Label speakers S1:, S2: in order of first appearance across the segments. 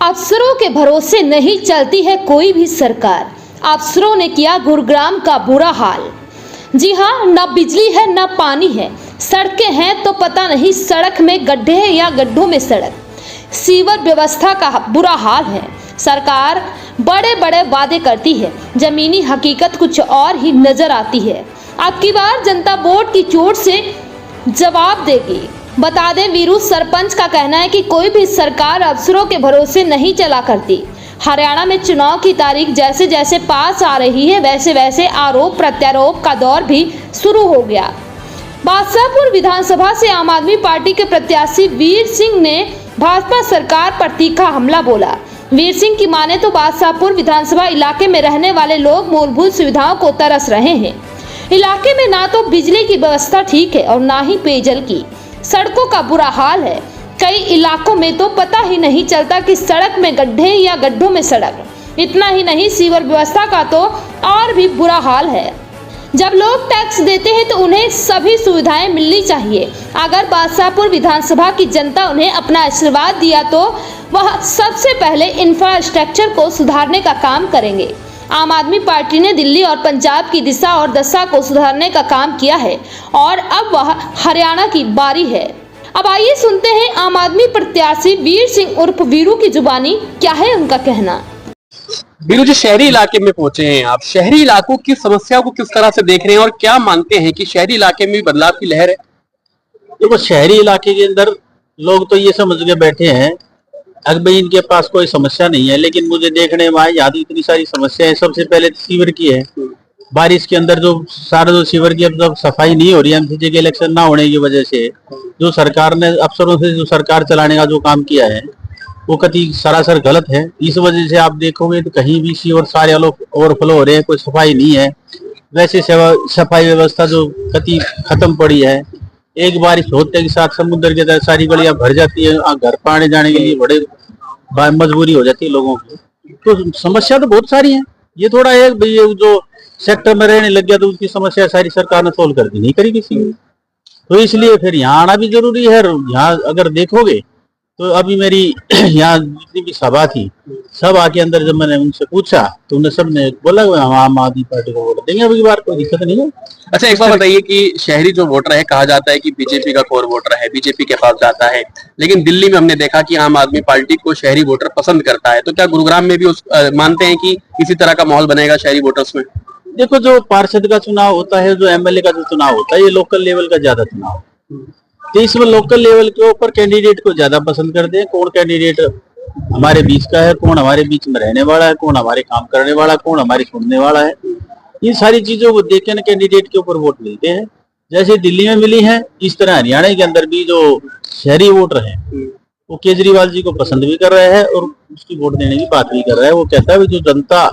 S1: अफसरों के भरोसे नहीं चलती है कोई भी सरकार। अफसरों ने किया गुरुग्राम का बुरा हाल। जी हाँ, न बिजली है न पानी है, सड़कें हैं तो पता नहीं सड़क में गड्ढे हैं या गड्ढों में सड़क। सीवर व्यवस्था का बुरा हाल है। सरकार बड़े बड़े वादे करती है, जमीनी हकीकत कुछ और ही नजर आती है। अब की बार जनता बोर्ड की चोट से जवाब देगी। बता दें, वीरू सरपंच का कहना है कि कोई भी सरकार अफसरों के भरोसे नहीं चला करती। हरियाणा में चुनाव की तारीख जैसे जैसे पास आ रही है, वैसे वैसे आरोप प्रत्यारोप का दौर भी शुरू हो गया। बादशाहपुर विधानसभा से आम आदमी पार्टी के प्रत्याशी वीर सिंह ने भाजपा सरकार पर तीखा हमला बोला। वीर सिंह की माने तो बादशाहपुर विधानसभा इलाके में रहने वाले लोग मूलभूत सुविधाओं को तरस रहे हैं। इलाके में ना तो बिजली की व्यवस्था ठीक है और ना ही पेयजल की। सड़कों का बुरा हाल है। कई इलाकों में तो पता ही नहीं चलता कि सड़क में गड्ढे या गड्ढों में सड़क। इतना ही नहीं, सीवर व्यवस्था का तो और भी बुरा हाल है। जब लोग टैक्स देते हैं तो उन्हें सभी सुविधाएं मिलनी चाहिए। अगर बादशाहपुर विधानसभा की जनता उन्हें अपना आशीर्वाद दिया तो वह सबसे पहले इंफ्रास्ट्रक्चर को सुधारने का काम करेंगे। आम आदमी पार्टी ने दिल्ली और पंजाब की दिशा और दशा को सुधारने का काम किया है और अब वह हरियाणा की बारी है। अब आइए सुनते हैं आम आदमी प्रत्याशी वीर सिंह उर्फ वीरू की जुबानी, क्या है उनका कहना।
S2: वीरू जी, शहरी इलाके में पहुंचे हैं आप, शहरी इलाकों की समस्या को किस तरह से देख रहे हैं और क्या मानते हैं कि शहरी इलाके में बदलाव की लहर है?
S3: देखो, शहरी इलाके के अंदर लोग तो ये समझ के बैठे हैं अगर भाई इनके पास कोई समस्या नहीं है, लेकिन मुझे देखने में यहाँ इतनी सारी समस्या है। सबसे पहले सीवर की है। बारिश के अंदर जो सारा जो सीवर की अब सफाई नहीं हो रही है, एमसीजे के इलेक्शन ना होने की वजह से जो सरकार ने अफसरों से जो सरकार चलाने का जो काम किया है वो कति सरासर गलत है। इस वजह से आप देखोगे तो कहीं भी सीवर सारे लोग ओवरफ्लो हो रहे हैं, कोई सफाई नहीं है। वैसे सफाई व्यवस्था जो कति खत्म पड़ी है। एक बारिश होते के साथ समुद्र के अंदर सारी गलियां भर जाती है, घर पाने जाने के लिए बड़े मजबूरी हो जाती है लोगों की। तो समस्या तो बहुत सारी है। ये थोड़ा है भाई जो सेक्टर में रहने लग गया तो उसकी समस्या सारी सरकार ने सोल्व कर दी, नहीं करी किसी ने। तो इसलिए फिर यहाँ आना भी जरूरी है। यहाँ अगर देखोगे तो अभी मेरी यहाँ जितनी भी सभा थी, सब आके अंदर जब मैंने उनसे पूछा तो उन्हें सब ने बोला हम आम आदमी पार्टी को वोट देंगे, अभी बार कोई दिक्कत नहीं है।
S2: अच्छा, एक बात बताइए कि शहरी जो वोटर है, कहा जाता है कि बीजेपी का कोर वोटर है, बीजेपी के पास जाता है, लेकिन दिल्ली में हमने देखा कि आम आदमी पार्टी को शहरी वोटर पसंद करता है। तो क्या गुरुग्राम में भी मानते हैं कि इसी तरह का माहौल बनेगा शहरी वोटर्स में?
S3: देखो, जो पार्षद का चुनाव होता है, जो एमएलए का जो चुनाव होता है, ये लोकल लेवल का ज्यादा चुनाव है। तो इसमें लोकल लेवल के ऊपर कैंडिडेट को ज्यादा पसंद करते हैं। कौन कैंडिडेट हमारे बीच का है, कौन हमारे बीच में रहने वाला है, कौन हमारे काम करने वाला, कौन हमारी सुनने वाला है, इन सारी चीजों को देख के कैंडिडेट के ऊपर वोट मिलते हैं। जैसे दिल्ली में मिली है, इस तरह हरियाणा के अंदर भी जो शहरी वोटर है वो केजरीवाल जी को पसंद भी कर रहे हैं और उसकी वोट देने की बात भी कर रहा है। वो कहता है जो जनता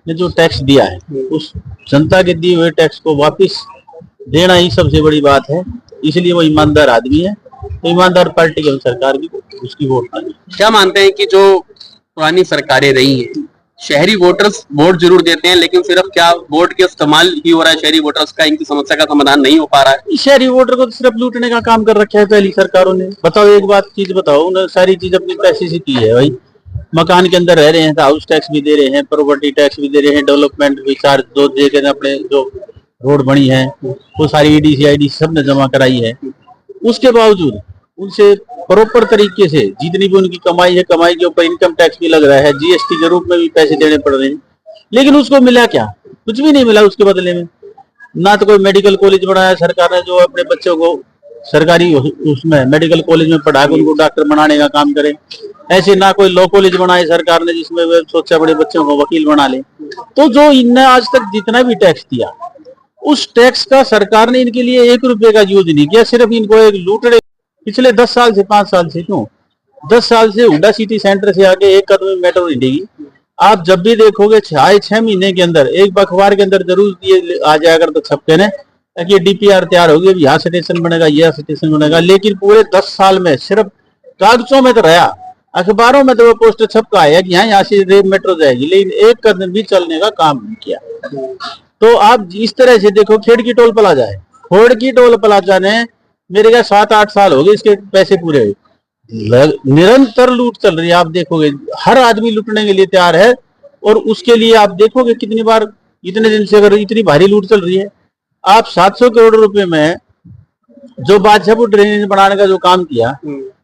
S3: ने जो टैक्स दिया है उस जनता के दिए हुए टैक्स को वापिस देना ही सबसे बड़ी बात है। इसलिए वो ईमानदार आदमी है, तो ईमानदार पार्टी की सरकार भी उसकी वोट पाएगी।
S2: क्या मानते हैं कि जो पुरानी सरकारें रही हैं, शहरी वोटर्स वोट जरूर देते हैं, लेकिन सिर्फ क्या वोट के इस्तेमाल ही हो रहा है शहरी वोटर्स का, इनकी समस्या का समाधान नहीं हो पा रहा है?
S3: शहरी वोटर को तो सिर्फ लूटने का काम कर रखा है पहली सरकारों ने। बताओ एक बात चीज बताओ, उन्होंने सारी चीज अपने पैसे से की है। भाई मकान के अंदर रह रहे हैं तो हाउस टैक्स भी दे रहे हैं, प्रॉपर्टी टैक्स भी दे रहे हैं, डेवलपमेंट भी चार्ज दो दे के अपने जो रोड बनी है वो सारी ईडीसी आईडीसी सब ने जमा कराई है। उसके बावजूद उनसे प्रॉपर तरीके से जितनी भी उनकी कमाई है, कमाई के ऊपर इनकम टैक्स भी लग रहा है, जीएसटी के रूप में भी पैसे देने पड़ रहे हैं, लेकिन उसको मिला क्या? कुछ भी नहीं मिला उसके बदले में। ना तो कोई मेडिकल कॉलेज बनाया सरकार ने जो अपने बच्चों को सरकारी उसमें मेडिकल कॉलेज में पढ़ा कर उनको डॉक्टर बनाने का काम करे, ऐसे ना कोई लॉ कॉलेज बनाए सरकार ने जिसमें वे सोचा बड़े बच्चों को वकील बना ले। तो जो इनने आज तक जितना भी टैक्स दिया उस टैक्स का सरकार ने इनके लिए 1 रुपए का यूज नहीं किया। सिर्फ इनको एक लूटने पिछले 10 साल से 5 साल से क्यों 10 साल से हुडा सिटी सेंटर से आगे एक कदम मेट्रो हिलेगी। आप जब भी देखोगे 6 महीने के अंदर एक अखबार के अंदर जरूर दिए आ जाएगा तो छपके ने कि डीपीआर तैयार होगी, अब यहाँ स्टेशन बनेगा, यह स्टेशन बनेगा, लेकिन पूरे 10 साल में सिर्फ कागजों में तो रहा, अखबारों में तो वो पोस्टर छपका आया कि यहाँ से रेल मेट्रो जाएगी, लेकिन एक कदम भी चलने का काम नहीं किया। तो आप इस तरह से देखो, खेड़की टोल प्लाजा है, खोड़की टोल प्लाजा ने मेरे क्या 7-8 साल हो गए इसके पैसे पूरे हुए, निरंतर लूट चल रही है। आप देखोगे हर आदमी लूटने के लिए तैयार है, और उसके लिए आप देखोगे कितनी बार, इतने दिन से अगर इतनी भारी लूट चल रही है, आप 700 करोड़ रुपए में जो बादशाहपुर ड्रेनेज बनाने का जो काम किया,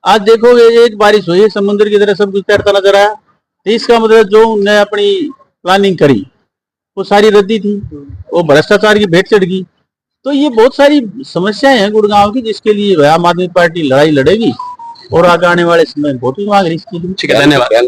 S3: आज देखोगे एक बारिश हुई, समुद्र की तरह सब कुछ तैरता नजर आया। तो इसका मतलब जो उन्होंने अपनी प्लानिंग करी वो सारी रद्दी थी, वो भ्रष्टाचार की भेंट चढ़ गई। तो ये बहुत सारी समस्याएं हैं गुड़गांव की, जिसके लिए आम आदमी पार्टी लड़ाई लड़ेगी और आगे आने वाले समय वोट भी मांग रही इसके लिए।
S2: ठीक है, धन्यवाद।